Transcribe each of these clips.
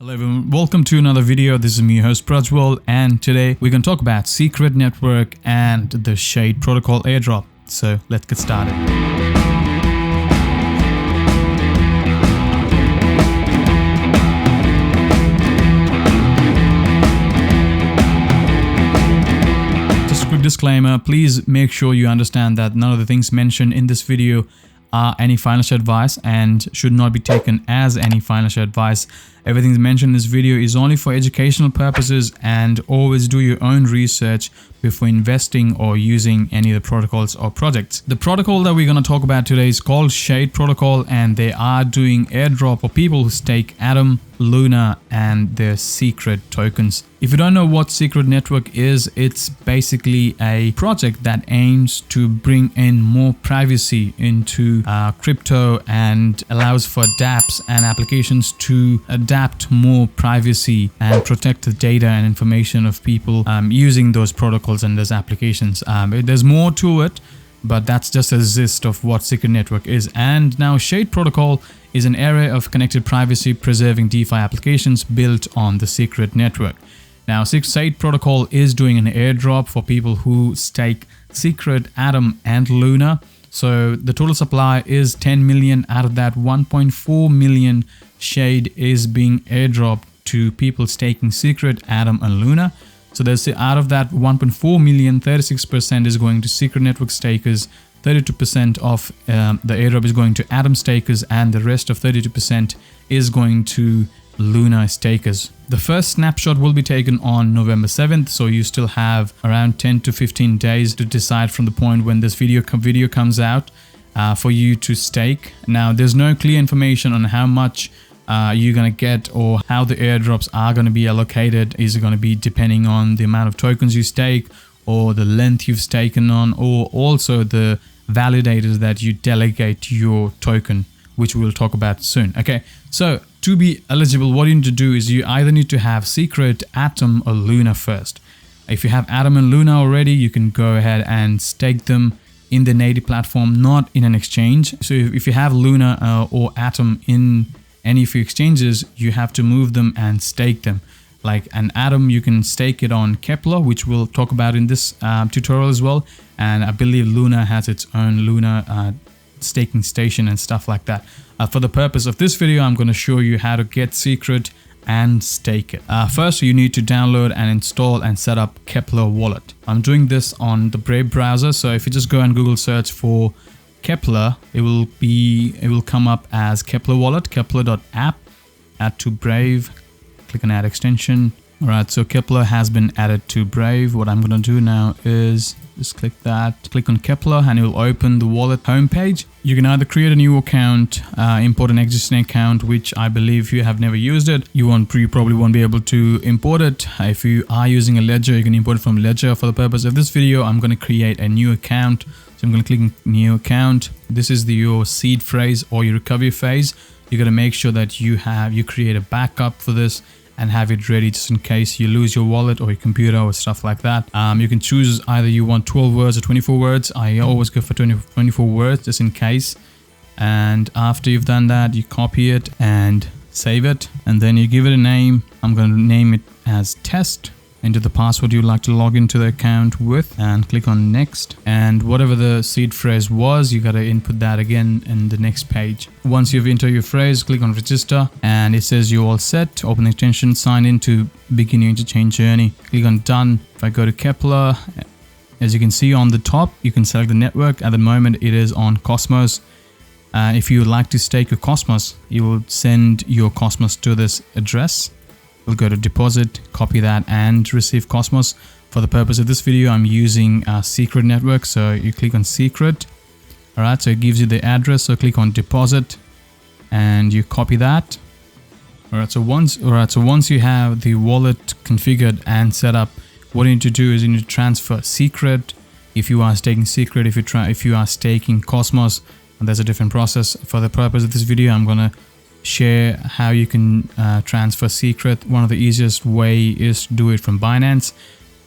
Hello everyone, welcome to another video. This is me, your host Prajwal, and today we're going to talk about Secret Network and the Shade Protocol Airdrop. So let's get started. Just a quick disclaimer, please make sure you understand that none of the things mentioned in this video are any financial advice and should not be taken as any financial advice. Everything mentioned in this video is only for educational purposes, and always do your own research before investing or using any of the protocols or projects. The protocol that we're going to talk about today is called Shade Protocol, and they are doing airdrop for people who stake Atom, Luna and their secret tokens. If you don't know what Secret Network is, it's basically a project that aims to bring in more privacy into crypto and allows for dApps and applications to adapt more privacy and protect the data and information of people using those protocols and those applications. There's more to it, but that's just a gist of what Secret Network is. And now Shade Protocol is an array of connected privacy preserving DeFi applications built on the Secret Network. Now Shade Protocol is doing an airdrop for people who stake Secret, Atom and Luna. So the total supply is 10 million. Out of that, 1.4 million Shade is being airdropped to people staking Secret, Atom and Luna. So there's out of that 1.4 million, 36% is going to Secret Network stakers, 32% of the airdrop is going to Atom stakers, and the rest of 32% is going to Luna stakers. The first snapshot will be taken on November 7th, so you still have around 10 to 15 days to decide from the point when this video comes out for you to stake. Now there's no clear information on how much you're going to get or how the airdrops are going to be allocated. Is it going to be depending on the amount of tokens you stake, or the length you've staken on, or also the validators that you delegate your token, which we'll talk about soon. Okay, so to be eligible, what you need to do is you either need to have Secret, Atom or Luna first. If you have Atom and Luna already, you can go ahead and stake them in the native platform, not in an exchange. So if you have Luna or Atom in any of your exchanges, you have to move them and stake them. Like an Atom, you can stake it on Keplr, which we'll talk about in this tutorial as well. And I believe Luna has its own Luna staking station and stuff like that. For the purpose of this video, I'm going to show you how to get Secret and stake it. First, you need to download and install and set up Keplr Wallet. I'm doing this on the Brave browser, so if you just go and Google search for Keplr, it will come up as Keplr Wallet, keplr.app, add to Brave, click on add extension. Alright, so Keplr has been added to Brave. What I'm going to do now is just click that, click on Keplr, and it will open the wallet homepage. You can either create a new account, import an existing account, which I believe you have never used it. You probably won't be able to import it. If you are using a ledger, you can import it from Ledger. For the purpose of this video, I'm going to create a new account. So I'm going to click on new account. This is your seed phrase or your recovery phase. You got to make sure that you create a backup for this and have it ready just in case you lose your wallet or your computer or stuff like that. You can choose either you want 12 words or 24 words. I always go for 24 words just in case. And after you've done that, you copy it and save it, and then you give it a name. I'm going to name it as test. Enter the password you'd like to log into the account with and click on next. And whatever the seed phrase was, you got to input that again in the next page. Once you've entered your phrase, click on register, and it says you're all set. Open the extension, sign in to begin your interchange journey. Click on done. If I go to Keplr, as you can see on the top, you can select the network. At the moment, it is on Cosmos. If you would like to stake your Cosmos, you will send your Cosmos to this address. We'll go to deposit, copy that and receive Cosmos. For the purpose of this video, I'm using Secret Network. So you click on Secret. All right, so it gives you the address. So click on deposit and you copy that. All right, so once you have the wallet configured and set up, what you need to do is you need to transfer Secret. If you are staking Secret, if you are staking Cosmos, and there's a different process. For the purpose of this video, I'm gonna share how you can transfer Secret. One of the easiest way is to do it from Binance.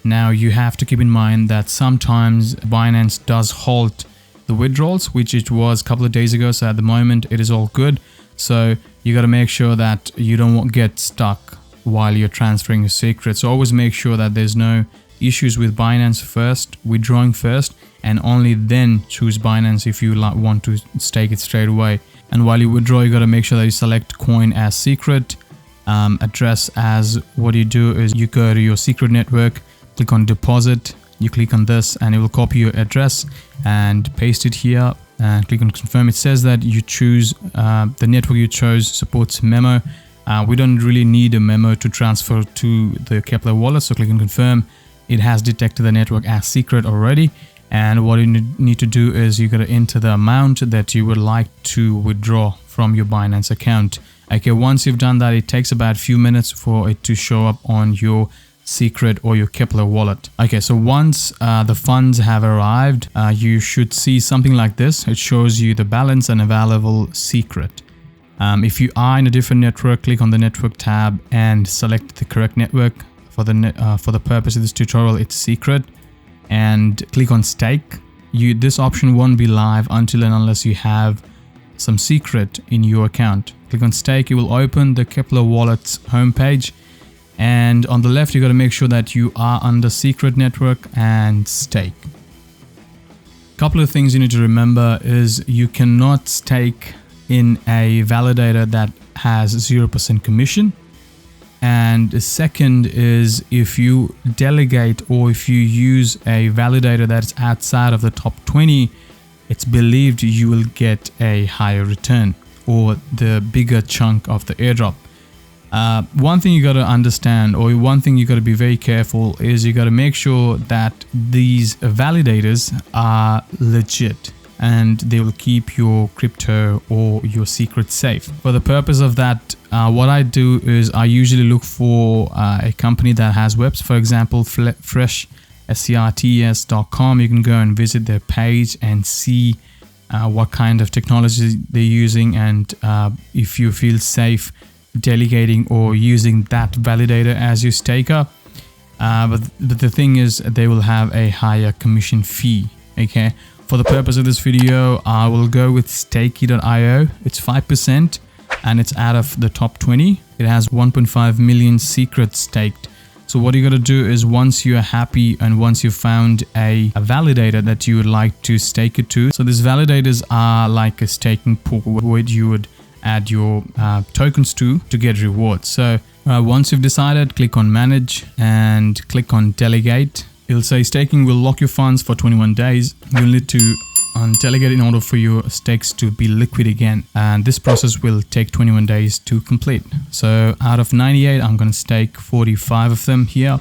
Now you have to keep in mind that sometimes Binance does halt the withdrawals, which it was a couple of days ago. So at the moment it is all good. So you got to make sure that you don't get stuck while you're transferring a secret. So always make sure that there's no issues with Binance first, withdrawing first, and only then choose Binance if you want to stake it straight away. And while you withdraw, you got to make sure that you select coin as secret, address as, what you do is you go to your secret network, click on deposit, you click on this and it will copy your address and paste it here and click on confirm. It says that you choose the network you chose supports memo. We don't really need a memo to transfer to the Keplr wallet, so click on confirm. It has detected the network as secret already, and what you need to do is you got to enter the amount that you would like to withdraw from your Binance account. Okay, once you've done that, it takes about a few minutes for it to show up on your secret or your Keplr wallet. Okay, so once the funds have arrived, you should see something like this. It shows you the balance and available secret. If you are in a different network, click on the network tab and select the correct network. For the purpose of this tutorial, it's secret, and click on stake. This option won't be live until and unless you have some secret in your account. Click on stake. It will open the Keplr wallet's homepage, and on the left you got to make sure that you are under secret network and stake. Couple of things you need to remember is you cannot stake in a validator that has 0% commission. And the second is if you delegate or if you use a validator that's outside of the top 20, it's believed you will get a higher return or the bigger chunk of the airdrop. One thing you got to understand, or one thing you got to be very careful, is you got to make sure that these validators are legit and they will keep your crypto or your secret safe. For the purpose of that, what I do is I usually look for a company that has webs. For example, fresh SCRT.com. You can go and visit their page and see what kind of technology they're using, and if you feel safe delegating or using that validator as your staker. But the thing is, they will have a higher commission fee. Okay. For the purpose of this video, I will go with stakey.io. It's 5% and it's out of the top 20. It has 1.5 million secrets staked. So what you got to do is, once you're happy and once you've found a validator that you would like to stake it to. So these validators are like a staking pool where you would add your tokens to get rewards. So once you've decided, click on manage and click on delegate. It'll say staking will lock your funds for 21 days. You'll need to delegate in order for your stakes to be liquid again. And this process will take 21 days to complete. So out of 98, I'm going to stake 45 of them here.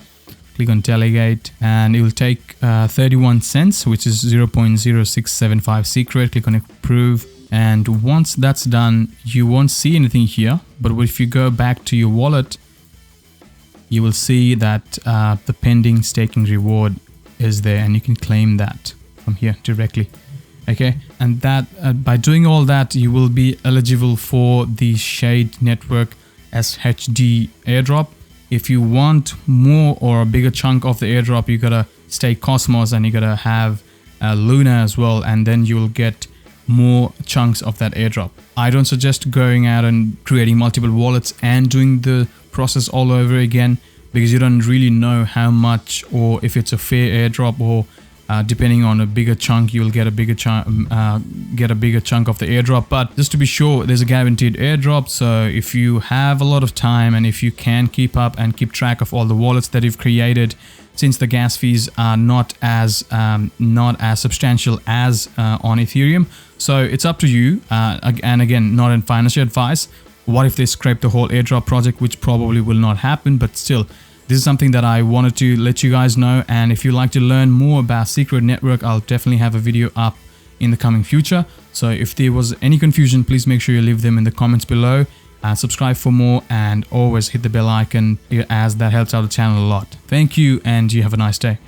Click on delegate and it will take 31 cents, which is 0.0675 secret. Click on approve. And once that's done, you won't see anything here. But if you go back to your wallet, you will see that the pending staking reward is there and you can claim that from here directly. Okay, and that by doing all that, you will be eligible for the Shade Network SHD airdrop. If you want more or a bigger chunk of the airdrop, you gotta stake Cosmos and you gotta have Luna as well, and then you will get more chunks of that airdrop. I don't suggest going out and creating multiple wallets and doing the process all over again, because you don't really know how much, or if it's a fair airdrop, or depending on a bigger chunk, you will get a bigger chunk of the airdrop. But just to be sure, there's a guaranteed airdrop. So if you have a lot of time and if you can keep up and keep track of all the wallets that you've created, since the gas fees are not as substantial as on Ethereum, so it's up to you. And again, not in financial advice. What if they scrape the whole airdrop project, which probably will not happen, but still, this is something that I wanted to let you guys know. And if you'd like to learn more about Secret Network, I'll definitely have a video up in the coming future. So if there was any confusion, please make sure you leave them in the comments below. Subscribe for more and always hit the bell icon, as that helps out the channel a lot. Thank you, and you have a nice day.